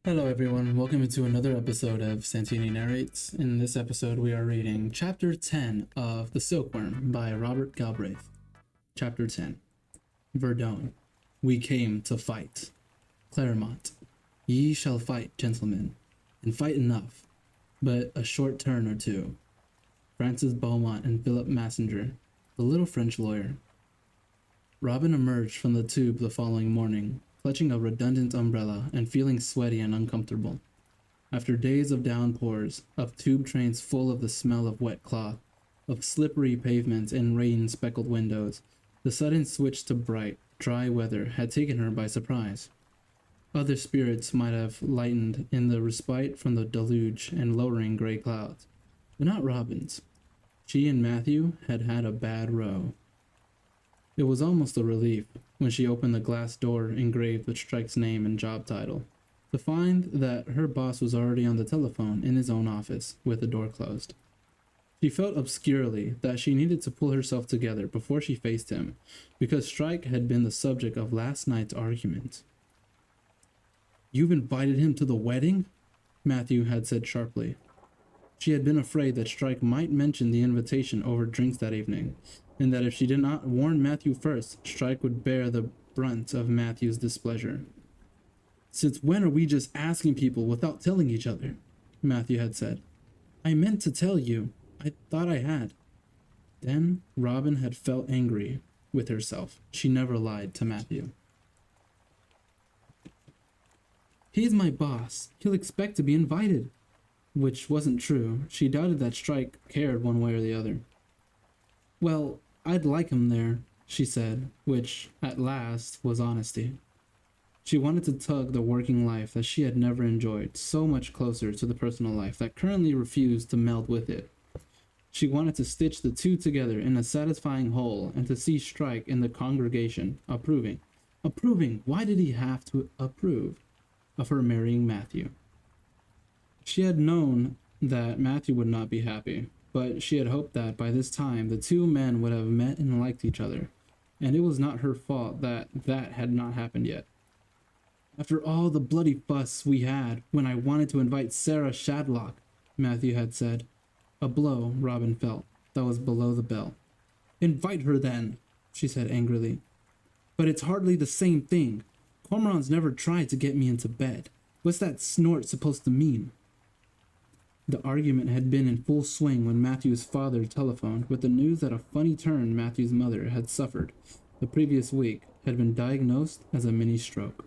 Hello, everyone. Welcome to another episode of Santini Narrates. In this episode, we are reading Chapter 10 of The Silkworm by Robert Galbraith. Chapter 10 Verdun. We came to fight. Claremont. Ye shall fight, gentlemen, and fight enough, but a short turn or two. Francis Beaumont and Philip Massenger, the little French lawyer. Robin emerged from the tube the following morning, clutching a redundant umbrella and feeling sweaty and uncomfortable. After days of downpours, of tube trains full of the smell of wet cloth, of slippery pavements and rain-speckled windows, the sudden switch to bright, dry weather had taken her by surprise. Other spirits might have lightened in the respite from the deluge and lowering gray clouds, but not Robin's. She and Matthew had had a bad row. It was almost a relief, when she opened the glass door engraved with Strike's name and job title, to find that her boss was already on the telephone in his own office, with the door closed. She felt obscurely that she needed to pull herself together before she faced him, because Strike had been the subject of last night's argument. "You've invited him to the wedding?" Matthew had said sharply. She had been afraid that Strike might mention the invitation over drinks that evening, and that if she did not warn Matthew first, Strike would bear the brunt of Matthew's displeasure. "Since when are we just asking people without telling each other?" Matthew had said. "I meant to tell you. I thought I had." Then Robin had felt angry with herself. She never lied to Matthew. "He's my boss. He'll expect to be invited." Which wasn't true. She doubted that Strike cared one way or the other. "Well, I'd like him there," she said, which, at last, was honesty. She wanted to tug the working life that she had never enjoyed so much closer to the personal life that currently refused to meld with it. She wanted to stitch the two together in a satisfying whole and to see Strike in the congregation, approving. Approving! Why did he have to approve of her marrying Matthew? She had known that Matthew would not be happy, but she had hoped that by this time the two men would have met and liked each other, and it was not her fault that that had not happened yet. "After all the bloody fuss we had when I wanted to invite Sarah Shadlock," Matthew had said. A blow, Robin felt, that was below the bell. "Invite her then," she said angrily. "But it's hardly the same thing. Cormoran's never tried to get me into bed. What's that snort supposed to mean?" The argument had been in full swing when Matthew's father telephoned with the news that a funny turn Matthew's mother had suffered the previous week had been diagnosed as a mini-stroke.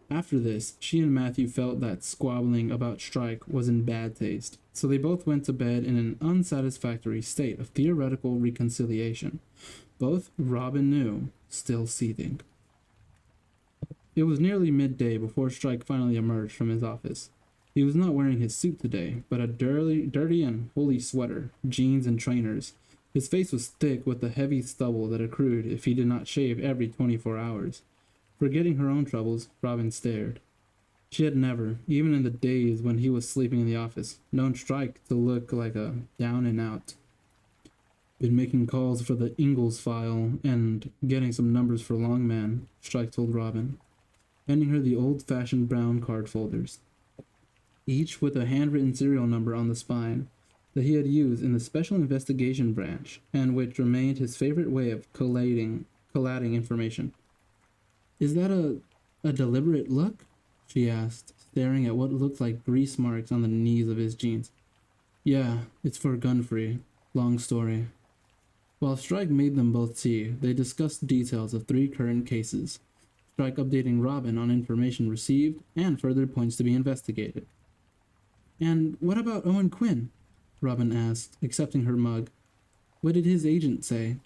After this, she and Matthew felt that squabbling about Strike was in bad taste, so they both went to bed in an unsatisfactory state of theoretical reconciliation. Both, Robin knew, still seething. It was nearly midday before Strike finally emerged from his office. He was not wearing his suit today, but a dirty and woolly sweater, jeans, and trainers. His face was thick with the heavy stubble that accrued if he did not shave every 24 hours. Forgetting her own troubles, Robin stared. She had never, even in the days when he was sleeping in the office, known Strike to look like a down and out. "Been making calls for the Ingalls file and getting some numbers for Longman," Strike told Robin, handing her the old-fashioned brown card folders, each with a handwritten serial number on the spine, that he had used in the Special Investigation Branch, and which remained his favorite way of collating information. "Is that a deliberate look?" she asked, staring at what looked like grease marks on the knees of his jeans. "Yeah, it's for gun-free. Long story." While Strike made them both tea, they discussed details of 3 current cases, Strike updating Robin on information received and further points to be investigated. "And what about Owen Quinn?" Robin asked, accepting her mug. "What did his agent say?"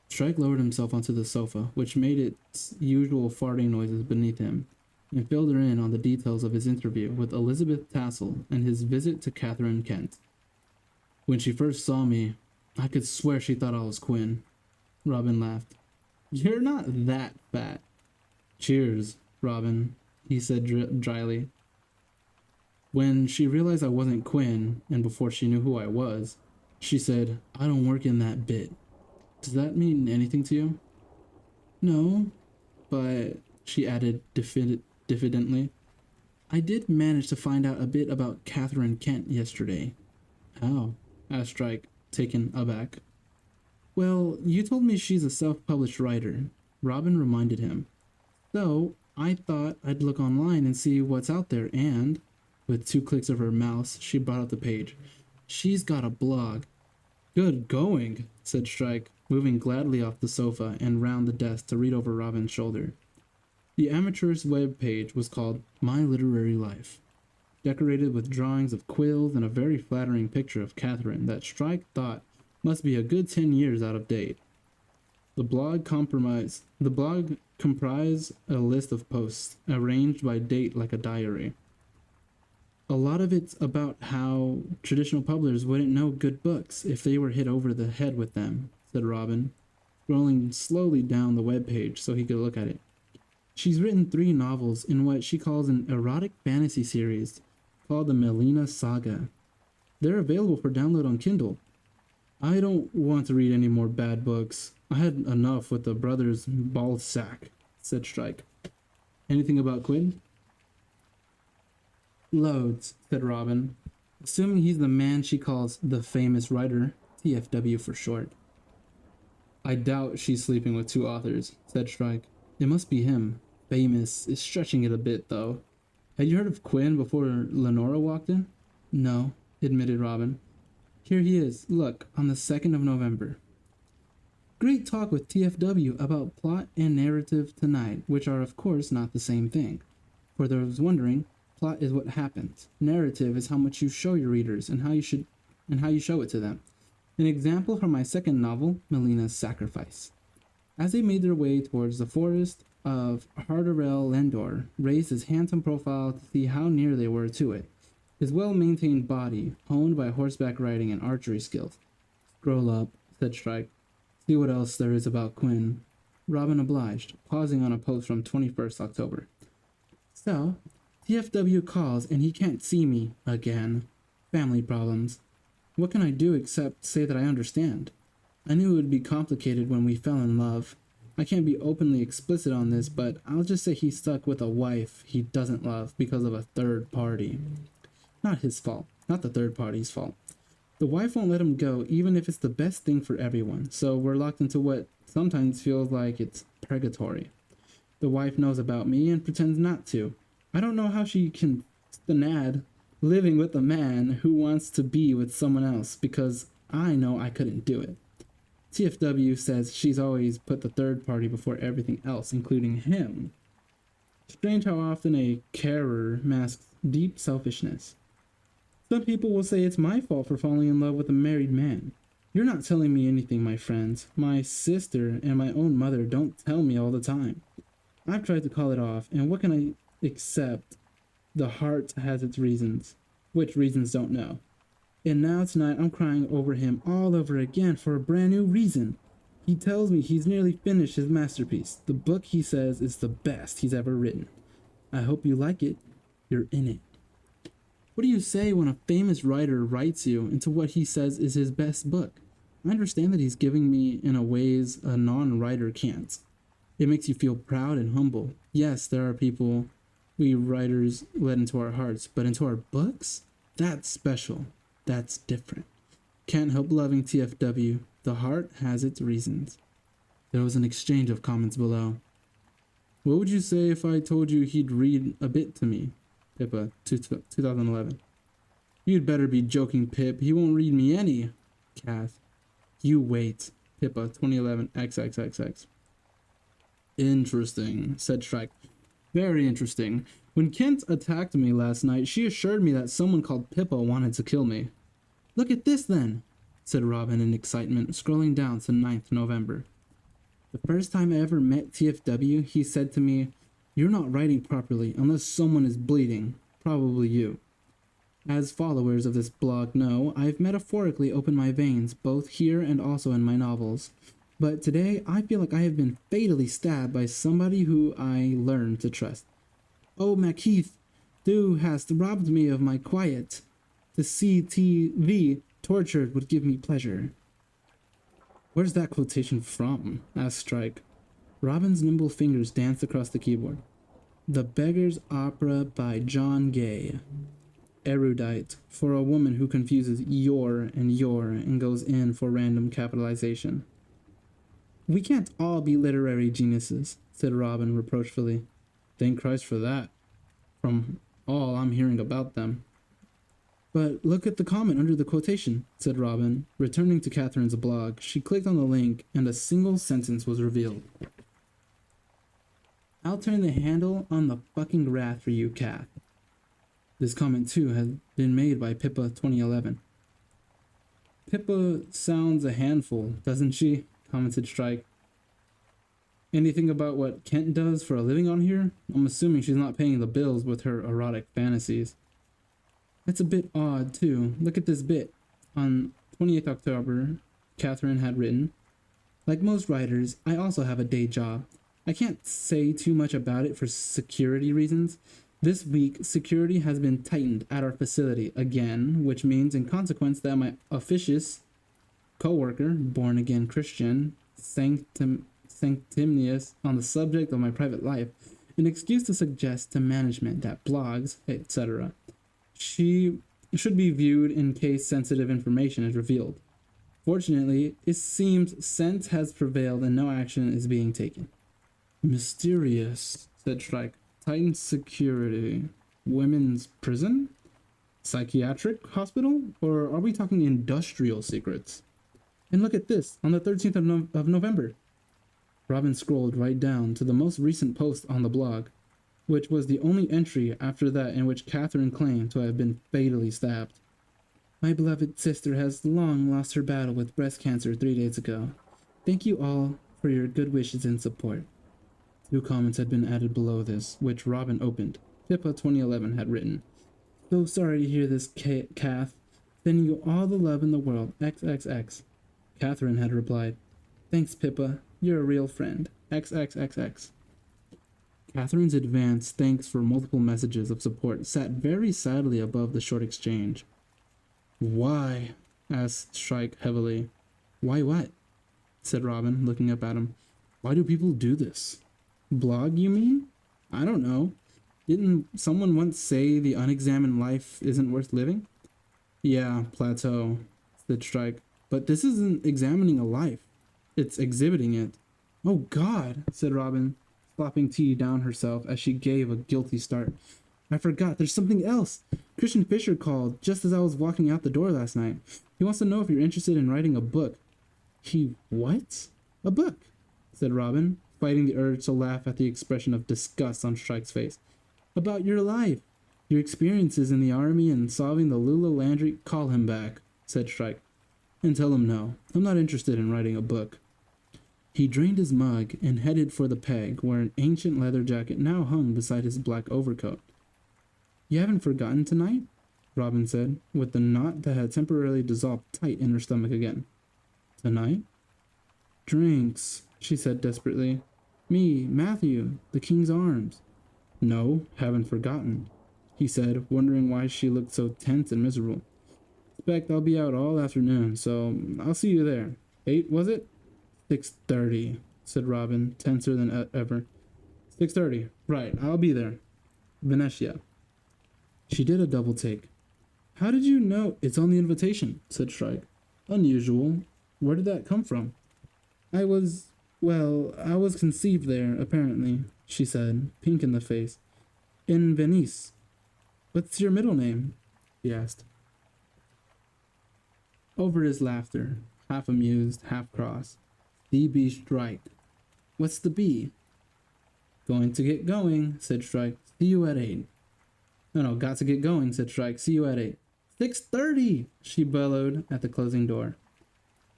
Strike lowered himself onto the sofa, which made its usual farting noises beneath him, and filled her in on the details of his interview with Elizabeth Tassel and his visit to Catherine Kent. "When she first saw me, I could swear she thought I was Quinn." Robin laughed. "You're not that fat." "Cheers, Robin," he said dryly. "When she realized I wasn't Quinn, and before she knew who I was, she said, 'I don't work in that bit.' Does that mean anything to you?" "No, but," she added diffidently, I did manage to find out a bit about Catherine Kent yesterday. How? Asked Strike, taken aback. Well, you told me she's a self-published writer, Robin reminded him. So, I thought I'd look online and see what's out there, and, with 2 clicks of her mouse, she brought up the page. She's got a blog. Good going, said Strike, moving gladly off the sofa and round the desk to read over Robin's shoulder. The amateur's web page was called My Literary Life, decorated with drawings of quills and a very flattering picture of Catherine that Strike thought must be a good 10 years out of date. The blog comprised a list of posts, arranged by date like a diary. A lot of it's about how traditional publishers wouldn't know good books if they were hit over the head with them, said Robin, scrolling slowly down the webpage so he could look at it. She's written 3 novels in what she calls an erotic fantasy series called the Melina Saga. They're available for download on Kindle. I don't want to read any more bad books. I had enough with the brothers Balzac, said Strike. Anything about Quinn? Loads, said Robin, assuming he's the man she calls the famous writer, TFW for short. I doubt she's sleeping with 2 authors, said Strike. It must be him. Famous is stretching it a bit, though. Had you heard of Quinn before Lenora walked in? No, admitted Robin. Here he is, look, on the 2nd of November. Great talk with TFW about plot and narrative tonight, which are of course not the same thing. For those wondering, plot is what happens. Narrative is how much you show your readers and how you show it to them. An example from my 2nd novel, Melina's Sacrifice. As they made their way towards the forest of Hardarel Lendor raised his handsome profile to see how near they were to it. His well-maintained body, honed by horseback riding and archery skills. Scroll up, said Strike. See what else there is about Quinn. Robin obliged, pausing on a post from 21st October. So, TFW calls and he can't see me again. Family problems. What can I do except say that I understand? I knew it would be complicated when we fell in love. I can't be openly explicit on this, but I'll just say he's stuck with a wife he doesn't love because of a third party. Not his fault. Not the third party's fault. The wife won't let him go, even if it's the best thing for everyone, so we're locked into what sometimes feels like it's purgatory. The wife knows about me and pretends not to. I don't know how she can stand living with a man who wants to be with someone else, because I know I couldn't do it. TFW says she's always put the third party before everything else, including him. Strange how often a carer masks deep selfishness. Some people will say it's my fault for falling in love with a married man. You're not telling me anything, my friends. My sister and my own mother don't tell me all the time. I've tried to call it off, and what can I accept? The heart has its reasons, which reasons don't know. And now tonight I'm crying over him all over again for a brand new reason. He tells me he's nearly finished his masterpiece, the book he says is the best he's ever written. I hope you like it. You're in it. What do you say when a famous writer writes you into what he says is his best book? I understand that he's giving me in a ways a non-writer can't. It makes you feel proud and humble. Yes, there are people we writers let into our hearts, but into our books? That's special. That's different. Can't help loving TFW. The heart has its reasons. There was an exchange of comments below. What would you say if I told you he'd read a bit to me? Pippa, 2011. You'd better be joking, Pip. He won't read me any. Cass. You wait. Pippa, 2011, XXXX. Interesting, said Strike. Very interesting. When Kent attacked me last night, she assured me that someone called Pippa wanted to kill me. Look at this then, said Robin in excitement, scrolling down to 9th November. The first time I ever met TFW, he said to me, "You're not writing properly unless someone is bleeding, probably you." As followers of this blog know, I've metaphorically opened my veins, both here and also in my novels. But today, I feel like I have been fatally stabbed by somebody who I learned to trust. Oh, Macheath, thou hast robbed me of my quiet. To see TV tortured would give me pleasure. Where's that quotation from? Asked Strike. Robin's nimble fingers danced across the keyboard. The Beggar's Opera by John Gay. Erudite, for a woman who confuses your and goes in for random capitalization. We can't all be literary geniuses, said Robin reproachfully. Thank Christ for that, from all I'm hearing about them. But look at the comment under the quotation, said Robin. Returning to Catherine's blog, she clicked on the link and a single sentence was revealed. I'll turn the handle on the fucking wrath for you, Kath. This comment, too, had been made by Pippa 2011. Pippa sounds a handful, doesn't she? Commented Strike. Anything about what Kent does for a living on here? I'm assuming she's not paying the bills with her erotic fantasies. That's a bit odd, too. Look at this bit. On 28th October, Catherine had written, like most writers, I also have a day job. I can't say too much about it for security reasons. This week, security has been tightened at our facility again, which means in consequence that my officious co-worker, born-again Christian, sanctimonious on the subject of my private life, an excuse to suggest to management that blogs, etc., she should be viewed in case sensitive information is revealed. Fortunately, it seems sense has prevailed and no action is being taken. Mysterious, said Strike. Titan security. Women's prison? Psychiatric hospital? Or are we talking industrial secrets? And look at this, on the 13th of November. Robin scrolled right down to the most recent post on the blog, which was the only entry after that in which Catherine claimed to have been fatally stabbed. My beloved sister has long lost her battle with breast cancer 3 days ago. Thank you all for your good wishes and support. 2 comments had been added below this, which Robin opened. Pippa 2011 had written, So sorry to hear this, Kath. Sending you all the love in the world, XXX. Catherine had replied, Thanks, Pippa. You're a real friend, XXXX. Catherine's advance thanks for multiple messages of support sat very sadly above the short exchange. Why? Asked Strike heavily. Why what? Said Robin, looking up at him. Why do people do this? Blog, you mean? I don't know. Didn't someone once say the unexamined life isn't worth living? Yeah, plateau, said Strike. But this isn't examining a life. It's exhibiting it. Oh God, said Robin, slopping tea down herself as she gave a guilty start. I forgot, there's something else. Christian Fisher called just as I was walking out the door last night. He wants to know if you're interested in writing a book. He what? A book, said Robin, fighting the urge to laugh at the expression of disgust on Strike's face. About your life, your experiences in the army and solving the Lula Landry. Call him back, said Strike, and tell him no, I'm not interested in writing a book. He drained his mug and headed for the peg where an ancient leather jacket now hung beside his black overcoat. You haven't forgotten tonight? Robin said, with the knot that had temporarily dissolved tight in her stomach again. Tonight? Drinks, she said desperately. Me, Matthew, the King's Arms. No, haven't forgotten, he said, wondering why she looked so tense and miserable. Expect I'll be out all afternoon, so I'll see you there. 8, was it? 6:30, said Robin, tenser than ever. 6:30, right, I'll be there. Venetia. She did a double take. How did you know? It's on the invitation, said Strike. Unusual. Where did that come from? I was conceived there, apparently, she said, pink in the face. In Venice. What's your middle name? He asked. Over his laughter, half amused, half cross. D.B. Strike. What's the B? Going to get going, said Strike. See you at 8. No, got to get going, said Strike. See you at 8. 6:30, she bellowed at the closing door.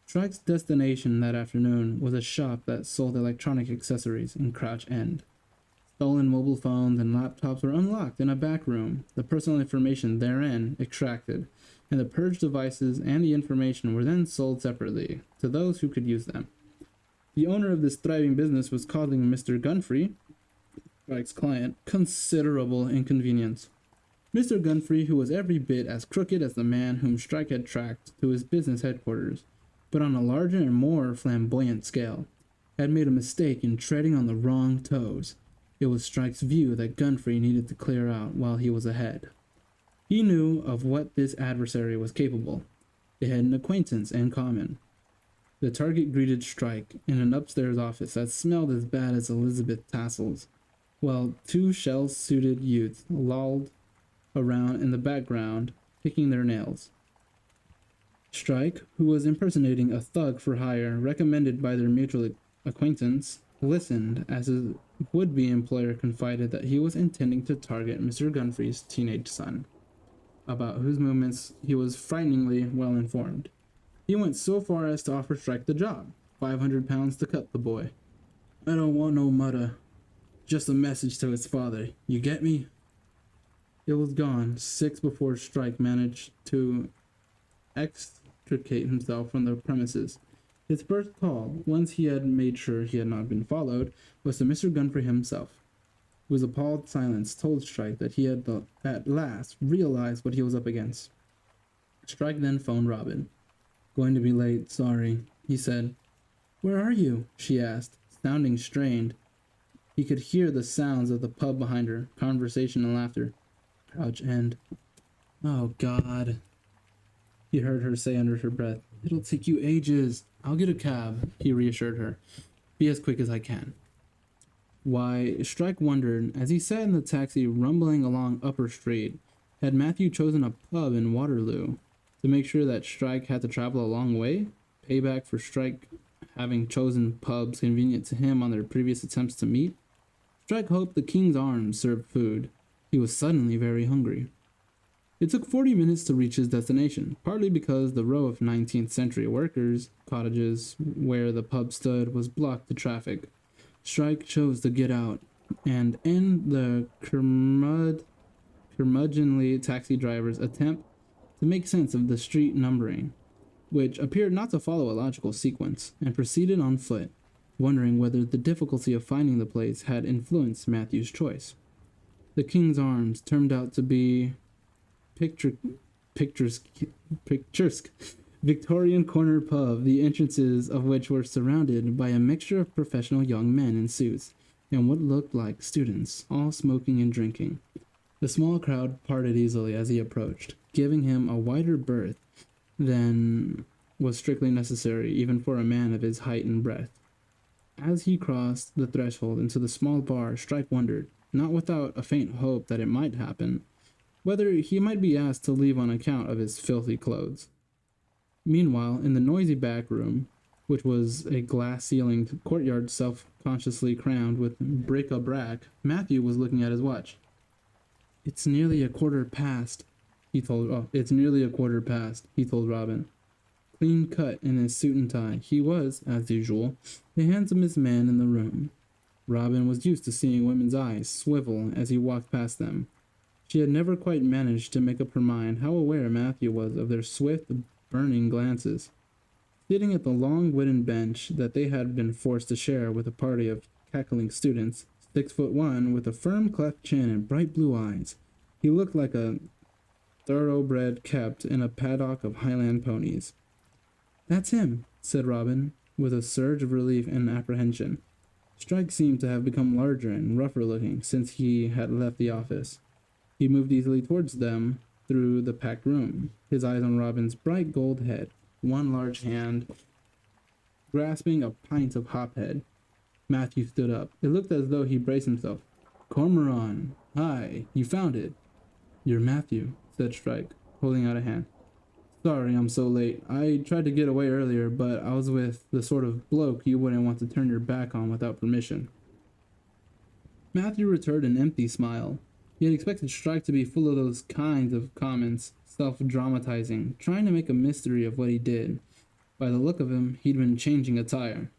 Strike's destination that afternoon was a shop that sold electronic accessories in Crouch End. Stolen mobile phones and laptops were unlocked in a back room, the personal information therein extracted, and the purged devices and the information were then sold separately to those who could use them. The owner of this thriving business was causing Mr. Gunfrey, Strike's client, considerable inconvenience. Mr. Gunfrey, who was every bit as crooked as the man whom Strike had tracked to his business headquarters, but on a larger and more flamboyant scale, had made a mistake in treading on the wrong toes. It was Strike's view that Gunfrey needed to clear out while he was ahead. He knew of what this adversary was capable. They had an acquaintance in common. The target greeted Strike in an upstairs office that smelled as bad as Elizabeth tassels, while two shell-suited youths lolled around in the background, picking their nails. Strike, who was impersonating a thug for hire recommended by their mutual acquaintance, listened as his would-be employer confided that he was intending to target Mr. Gunfrey's teenage son, about whose movements he was frighteningly well informed. He went so far as to offer Strike the job, £500 to cut the boy. I don't want no mutter, just a message to his father, you get me? It was gone 6 before Strike managed to extricate himself from the premises. His first call, once he had made sure he had not been followed, was to Mr. Gunfrey himself, whose appalled silence told Strike that he had at last realized what he was up against. Strike then phoned Robin. Going to be late, sorry, he said. Where are you? She asked, sounding strained. He could hear the sounds of the pub behind her, conversation and laughter. Crouch End. Oh, God, he heard her say under her breath. It'll take you ages. I'll get a cab, he reassured her. Be as quick as I can. Why, Strike wondered, as he sat in the taxi rumbling along Upper Street, had Matthew chosen a pub in Waterloo to make sure that Strike had to travel a long way? Payback for Strike having chosen pubs convenient to him on their previous attempts to meet? Strike hoped the King's Arms served food. He was suddenly very hungry. It took 40 minutes to reach his destination, partly because the row of 19th century workers' cottages where the pub stood was blocked to traffic. Strike chose to get out and end the curmudgeonly taxi driver's attempt to make sense of the street numbering, which appeared not to follow a logical sequence, and proceeded on foot, wondering whether the difficulty of finding the place had influenced Matthew's choice. The King's Arms turned out to be picturesque Victorian corner pub, the entrances of which were surrounded by a mixture of professional young men in suits and what looked like students, all smoking and drinking. The small crowd parted easily as he approached, giving him a wider berth than was strictly necessary even for a man of his height and breadth. As he crossed the threshold into the small bar, Strike wondered, not without a faint hope that it might happen, whether he might be asked to leave on account of his filthy clothes. Meanwhile, in the noisy back room, which was a glass-ceilinged courtyard self-consciously crammed with bric-a-brac, Matthew was looking at his watch. It's nearly a quarter past, he told Robin. Clean cut in his suit and tie, he was, as usual, the handsomest man in the room. Robin was used to seeing women's eyes swivel as he walked past them. She had never quite managed to make up her mind how aware Matthew was of their swift, burning glances. Sitting at the long wooden bench that they had been forced to share with a party of cackling students, 6'1", with a firm cleft chin and bright blue eyes, he looked like a thoroughbred kept in a paddock of Highland ponies. That's him, said Robin, with a surge of relief and apprehension. Strike seemed to have become larger and rougher looking since he had left the office. He moved easily towards them through the packed room, his eyes on Robin's bright gold head, one large hand grasping a pint of hophead. Matthew stood up. It looked as though he braced himself. Cormoran, hi, you found it. You're Matthew, said Strike, holding out a hand. Sorry I'm so late. I tried to get away earlier, but I was with the sort of bloke you wouldn't want to turn your back on without permission. Matthew returned an empty smile. He had expected Strike to be full of those kinds of comments, self-dramatizing, trying to make a mystery of what he did. By the look of him, he'd been changing attire.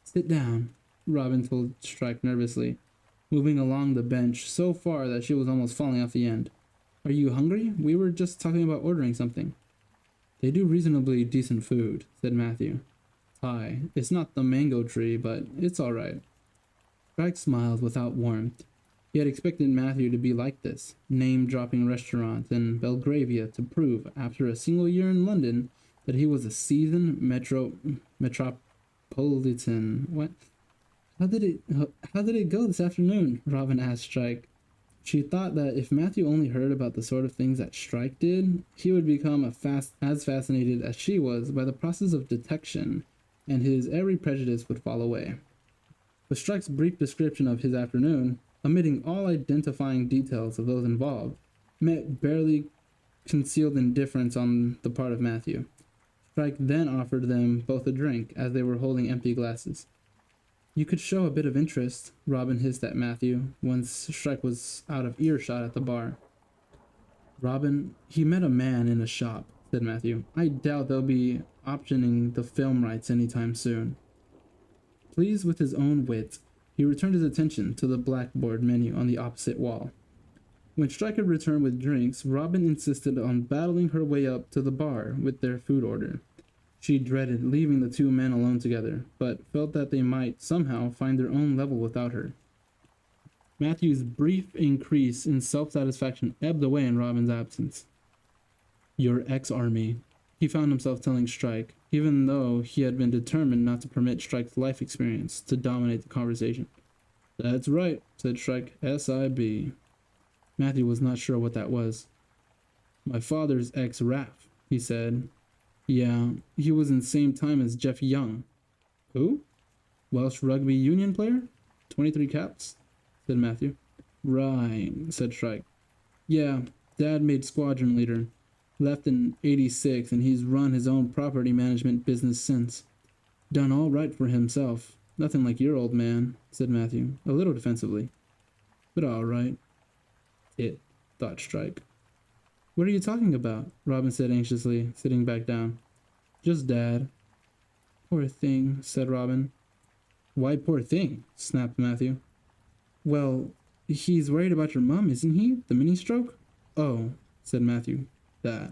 Sit down, Robin told Strike nervously, moving along the bench so far that she was almost falling off the end. Are you hungry? We were just talking about ordering something. They do reasonably decent food, said Matthew. Hi, it's not the mango tree, but it's all right. Strike smiled without warmth. He had expected Matthew to be like this, name-dropping restaurants in Belgravia to prove, after a single year in London, that he was a seasoned metropolitan. What? How did it go this afternoon? Robin asked Strike. She thought that if Matthew only heard about the sort of things that Strike did, he would become as fascinated as she was by the process of detection, and his every prejudice would fall away. But Strike's brief description of his afternoon, omitting all identifying details of those involved, met barely concealed indifference on the part of Matthew. Strike then offered them both a drink as they were holding empty glasses. You could show a bit of interest, Robin hissed at Matthew, once Strike was out of earshot at the bar. Robin, he met a man in a shop, said Matthew. I doubt they'll be optioning the film rights anytime soon. Pleased with his own wit, he returned his attention to the blackboard menu on the opposite wall. When Strike had returned with drinks, Robin insisted on battling her way up to the bar with their food order. She dreaded leaving the two men alone together, but felt that they might somehow find their own level without her. Matthew's brief increase in self-satisfaction ebbed away in Robin's absence. Your ex-army, he found himself telling Strike, even though he had been determined not to permit Strike's life experience to dominate the conversation. That's right, said Strike, S.I.B. Matthew was not sure what that was. My father's ex-RAF, he said. Yeah, he was in the same time as Jeff Young. Who? Welsh rugby union player? 23 caps? Said Matthew. Right, said Strike. Yeah, Dad made squadron leader. Left in '86, and he's run his own property management business since. Done all right for himself. Nothing like your old man, said Matthew, a little defensively. But all right. It, thought Strike. What are you talking about? Robin said anxiously, sitting back down. Just Dad. Poor thing, said Robin. Why poor thing? Snapped Matthew. Well, he's worried about your mum, isn't he? The mini-stroke? Oh, said Matthew. That.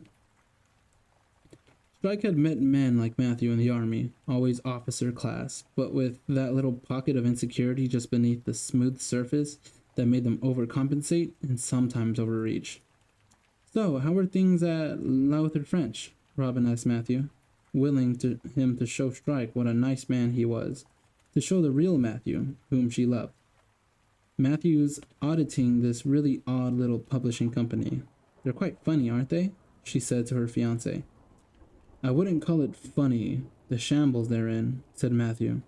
Strike had met men like Matthew in the army, always officer class, but with that little pocket of insecurity just beneath the smooth surface that made them overcompensate and sometimes overreach. So, how are things at Lowther French? Robin asked Matthew, willing to him to show Strike what a nice man he was, to show the real Matthew, whom she loved. Matthew's auditing this really odd little publishing company. They're quite funny, aren't they? She said to her fiancé. I wouldn't call it funny, the shambles they're in, said Matthew.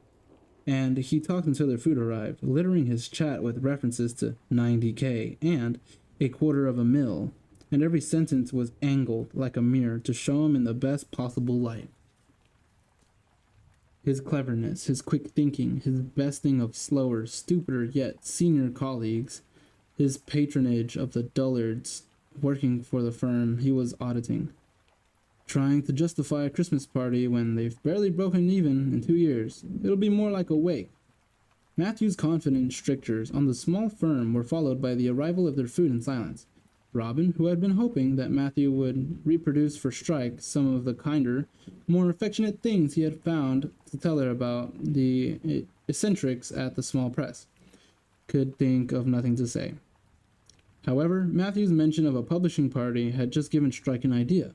And he talked until their food arrived, littering his chat with references to 90K and a quarter of a mil, and every sentence was angled like a mirror to show him in the best possible light. His cleverness, his quick thinking, his besting of slower, stupider yet senior colleagues, his patronage of the dullards working for the firm he was auditing. Trying to justify a Christmas party when they've barely broken even in 2 years. It'll be more like a wake. Matthew's confident strictures on the small firm were followed by the arrival of their food in silence. Robin, who had been hoping that Matthew would reproduce for Strike some of the kinder, more affectionate things he had found to tell her about the eccentrics at the small press, could think of nothing to say. However, Matthew's mention of a publishing party had just given Strike an idea.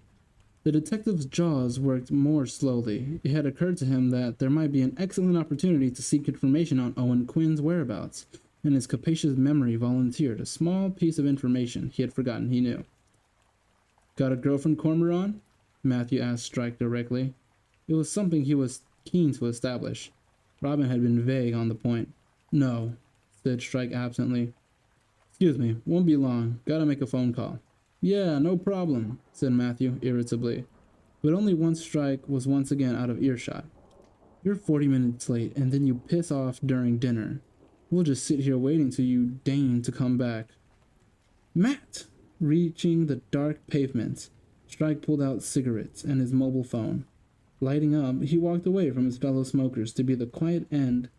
The detective's jaws worked more slowly. It had occurred to him that there might be an excellent opportunity to seek information on Owen Quinn's whereabouts, and his capacious memory volunteered a small piece of information he had forgotten he knew. Got a girlfriend, Cormoran? Matthew asked Strike directly. It was something he was keen to establish. Robin had been vague on the point. No, said Strike absently. Excuse me, won't be long. Gotta make a phone call. Yeah, no problem, said Matthew irritably, but only once Strike was once again out of earshot. You're 40 minutes late, and then you piss off during dinner. We'll just sit here waiting till you deign to come back. Matt! Reaching the dark pavements, Strike pulled out cigarettes and his mobile phone. Lighting up, he walked away from his fellow smokers to the quiet end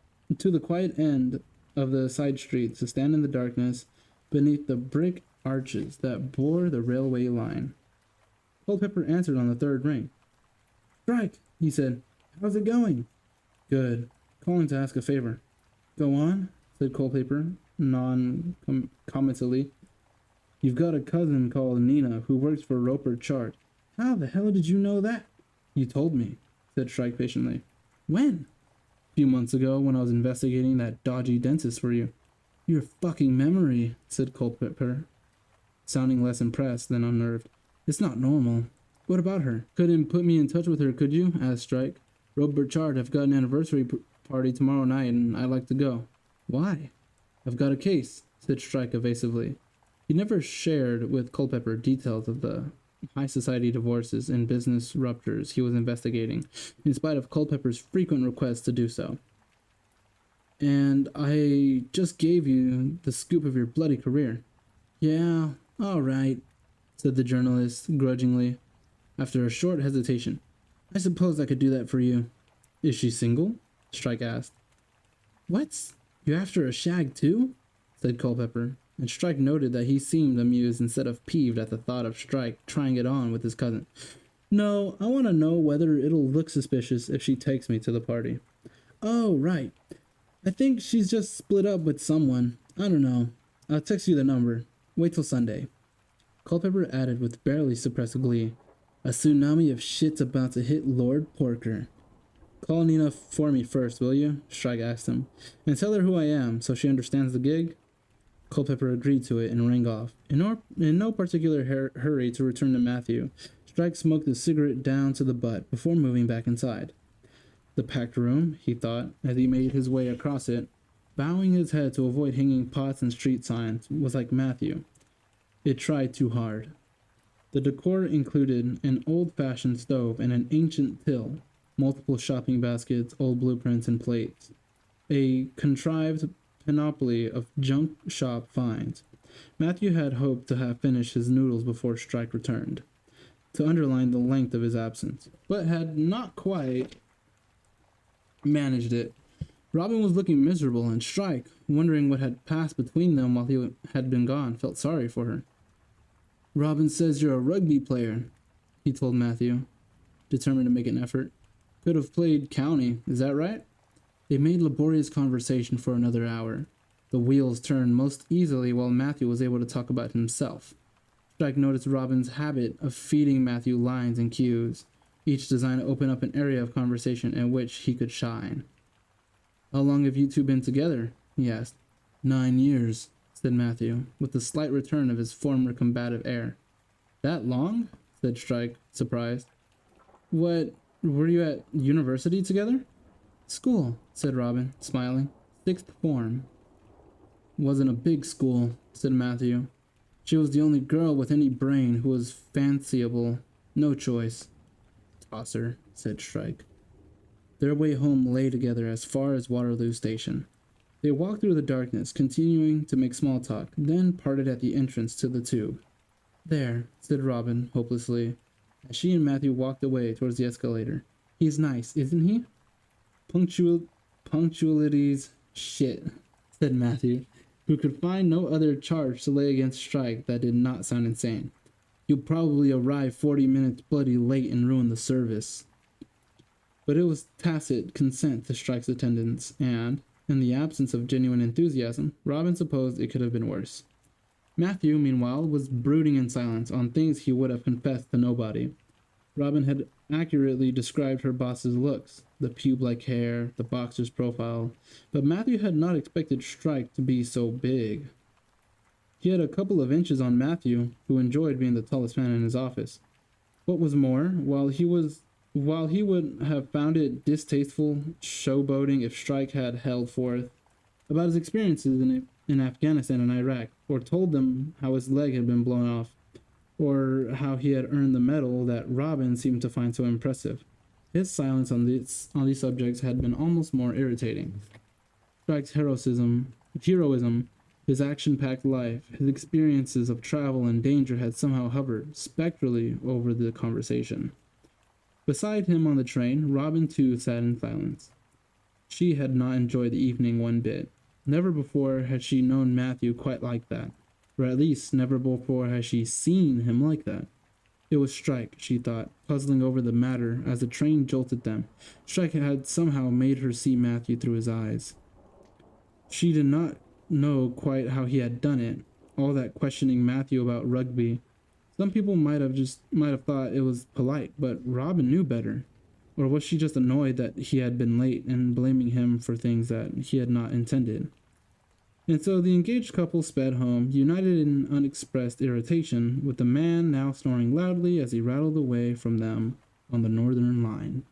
of the side street to stand in the darkness beneath the brick arches that bore the railway line. Culpepper answered on the third ring. Strike, he said. How's it going? Good. Calling to ask a favor. Go on, said Culpepper, non-committally. You've got a cousin called Nina who works for Roper Chart. How the hell did you know that? You told me, said Strike patiently. When? few months ago when I was investigating that dodgy dentist for you. Your fucking memory, said Culpepper, sounding less impressed than unnerved. It's not normal. What about her? Couldn't put me in touch with her, could you? Asked Strike. Rob Burchard have got an anniversary party tomorrow night and I'd like to go. Why? I've got a case, said Strike evasively. He never shared with Culpepper details of the high society divorces and business ruptures he was investigating, in spite of Culpepper's frequent requests to do so. And I just gave you the scoop of your bloody career. Yeah, all right, said the journalist grudgingly, after a short hesitation. I suppose I could do that for you. Is she single? Strike asked. What? You're after a shag too? Said Culpepper, and Strike noted that he seemed amused instead of peeved at the thought of Strike trying it on with his cousin. No, I want to know whether it'll look suspicious if she takes me to the party. Oh, right. I think she's just split up with someone. I don't know. I'll text you the number. Wait till Sunday. Culpepper added with barely suppressed glee. A tsunami of shit's about to hit Lord Porker. Call Nina for me first, will you? Strike asked him. And tell her who I am, so she understands the gig? Culpepper agreed to it and rang off. In no particular hurry to return to Matthew, Strike smoked his cigarette down to the butt before moving back inside. The packed room, he thought, as he made his way across it, bowing his head to avoid hanging pots and street signs, was like Matthew. It tried too hard. The decor included an old-fashioned stove and an ancient till, multiple shopping baskets, old blueprints, and plates. A contrived panoply of junk shop finds. Matthew had hoped to have finished his noodles before Strike returned, to underline the length of his absence, but had not quite managed it. Robin was looking miserable, and Strike, wondering what had passed between them while he had been gone, felt sorry for her. Robin says you're a rugby player, he told Matthew, determined to make an effort. Could have played county, is that right? They made laborious conversation for another hour. The wheels turned most easily while Matthew was able to talk about himself. Strike noticed Robin's habit of feeding Matthew lines and cues, each designed to open up an area of conversation in which he could shine. How long have you two been together? He asked. 9 years, said Matthew, with a slight return of his former combative air. That long? Said Strike, surprised. What, were you at university together? School, said Robin, smiling. 6th form. Wasn't a big school, said Matthew. She was the only girl with any brain who was fanciable. No choice. Tosser, said Strike. Their way home lay together as far as Waterloo Station. They walked through the darkness, continuing to make small talk, then parted at the entrance to the tube. There, said Robin, hopelessly, as she and Matthew walked away towards the escalator. He's nice, isn't he? Punctuality's shit, said Matthew, who could find no other charge to lay against Strike that did not sound insane. You'll probably arrive 40 minutes bloody late and ruin the service. But it was tacit consent to Strike's attendance, and, in the absence of genuine enthusiasm, Robin supposed it could have been worse. Matthew, meanwhile, was brooding in silence on things he would have confessed to nobody. Robin had accurately described her boss's looks, the pube-like hair, the boxer's profile, but Matthew had not expected Strike to be so big. He had a couple of inches on Matthew, who enjoyed being the tallest man in his office. What was more, while he would have found it distasteful showboating if Strike had held forth about his experiences in Afghanistan and Iraq, or told them how his leg had been blown off, or how he had earned the medal that Robin seemed to find so impressive, his silence on these subjects had been almost more irritating. Strike's heroism, his action-packed life, his experiences of travel and danger had somehow hovered spectrally over the conversation. Beside him on the train, Robin too sat in silence. She had not enjoyed the evening one bit. Never before had she known Matthew quite like that, or at least never before had she seen him like that. It was Strike, she thought, puzzling over the matter as the train jolted them. Strike had somehow made her see Matthew through his eyes. She did not know quite how he had done it, all that questioning Matthew about rugby. Some people might have thought it was polite, but Robin knew better. Or was she just annoyed that he had been late and blaming him for things that he had not intended? And so the engaged couple sped home, united in unexpressed irritation, with the man now snoring loudly as he rattled away from them on the northern line.